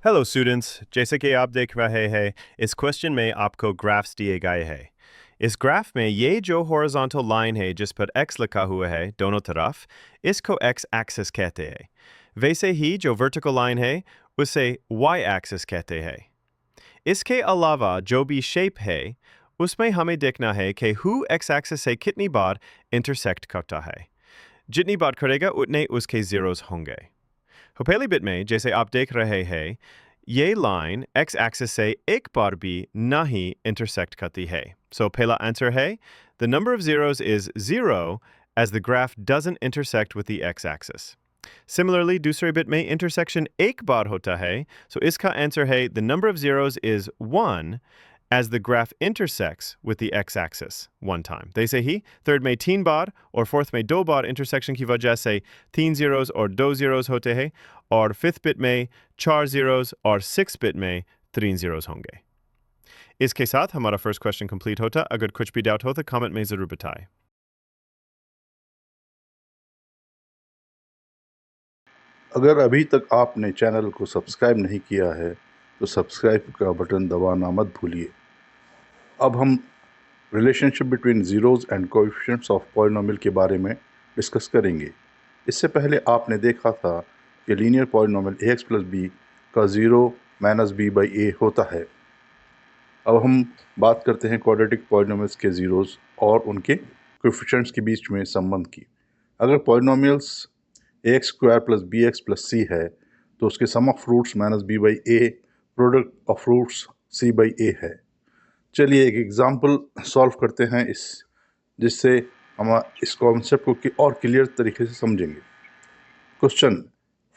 Hello students, जैसे कि आप देख रहे हैं इस क्वेश्चन में आपको ग्राफ्स दिए गए हैं। इस ग्राफ में ये जो हॉरिजॉन्टल लाइन है जिस पर x लिखा हुआ है दोनों तरफ, इसको x एक्सिस कहते हैं। वैसे ही जो वर्टिकल लाइन है उसे y एक्सिस कहते हैं। इसके अलावा जो भी शेप है उसमें हमें देखना है कि हु x एक्सिस से कितनी बार इंटरसेक्ट करता है। जितनी बार करेगा उतने उसके जीरोस होंगे। तो पहली बिट में जैसे आप देख रहे हैं ये लाइन x एक्सिस से एक बार भी नहीं इंटरसेक्ट करती है। सो पहला आंसर है the number of zeros is 0 as the graph doesn't intersect with the x axis. Similarly, दूसरे बिट में इंटरसेक्शन एक बार होता है, so इसका आंसर है the number of zeros is 1 as the graph intersects with the x-axis one time. वैसे ही third में 3 बार और फोर्थ में 2 बार इंटरसेक्शन की वजह से 3 zeros और 2 zeros होते हैं, और फिफ्थ बिट में 4 zeros और 6 बिट में 3 zeros होंगे। इसके साथ हमारा फर्स्ट क्वेश्चन कंप्लीट होता। अगर कुछ भी डाउट हो तो कमेंट में ज़रूर बताएं। अगर अभी तक आपने चैनल को सब्सक्राइब नहीं किया है तो सब्सक्राइब का बटन दबाना मत भूलिए। अब हम relationship between zeros and coefficients of polynomial के बारे में डिस्कस करेंगे। इससे पहले आपने देखा था कि linear polynomial ax plus B का 0 माइनस बी बाई ए होता है। अब हम बात करते हैं क्वाड्रेटिक पॉलिनोमियल्स के ज़ीरोज़ और उनके कोएफिशिएंट्स के बीच में संबंध की। अगर polynomials ax square plus b x plus c है तो उसके sum of roots minus B by a product of roots c by a है। चलिए एक एग्जांपल सॉल्व करते हैं जिससे हम इस कॉन्सेप्ट को और क्लियर तरीके से समझेंगे। Question,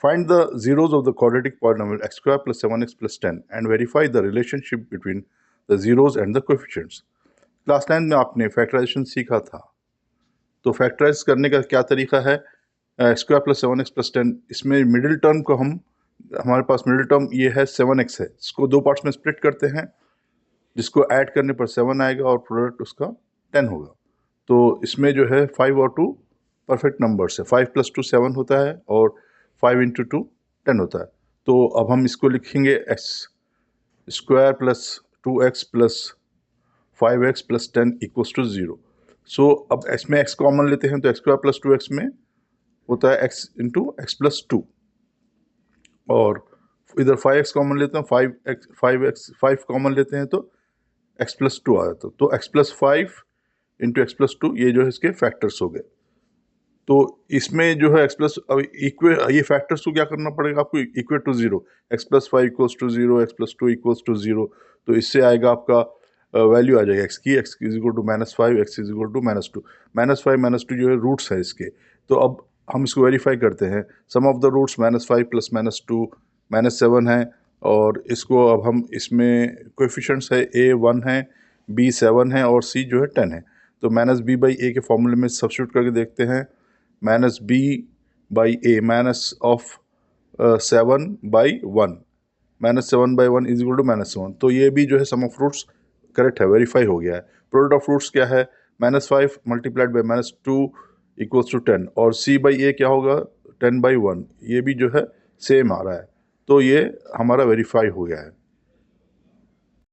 find the zeros of the quadratic polynomial x square plus 7x plus 10 and verify the relationship between the zeros and the coefficients। Class 9 में आपने फैक्टराइजेशन सीखा था, तो फैक्टराइज करने का क्या तरीका है? X square plus 7x plus 10, इसमें मिडिल टर्म को हमारे पास मिडिल टर्म ये है 7x है, इसको दो पार्ट्स में स्प्लिट करते हैं, जिसको ऐड करने पर 7 आएगा और प्रोडक्ट उसका 10 होगा। तो इसमें जो है 5 और 2 परफेक्ट नंबर्स है, 5 प्लस 2 7 होता है और 5 इंटू 2 10 होता है। तो अब हम इसको लिखेंगे X square plus 2x plus 5x plus 10 equals to 0। So अब इसमें x कॉमन लेते हैं तो एक्स स्क्वायर प्लस 2x में होता है x इंटू एक्स प्लस 2, और इधर 5x कॉमन लेते हैं, 5 कॉमन लेते हैं तो x प्लस 2 आ जाता है। तो x plus 5 into x plus 2 ये जो है इसके फैक्टर्स हो गए। तो इसमें जो है x प्लस ये फैक्टर्स को क्या करना पड़ेगा आपको? Equal to 0, X plus 5 equals to 0, X plus 2 equals to 0। तो इससे आएगा आपका वैल्यू आ जाएगा एक्स की, X is equal to minus 5, X is equal to minus 2। Minus 5 minus 2 जो है रूट्स है इसके। तो अब हम इसको वेरीफाई करते हैं। Sum of the roots minus 5 plus minus 2 minus 7 है, और इसको अब हम इसमें कोएफिशिएंट्स है a 1 है, b 7 है और c जो है 10 है। तो माइनस बी बाई ए के फॉर्मूले में सब्स्टिट्यूट करके देखते हैं। Minus B by A minus of 7 by 1, minus 7 by 1 is equal to minus 7। तो ये भी जो है सम ऑफ रूट्स करेक्ट है, वेरीफाई हो गया है। प्रोडक्ट ऑफ रूट्स क्या है? Minus 5 multiplied by minus 2 equals to 10, और सी बाई ए क्या होगा? 10 बाई 1, ये भी जो है सेम आ रहा है। तो ये हमारा वेरीफाई हो गया है।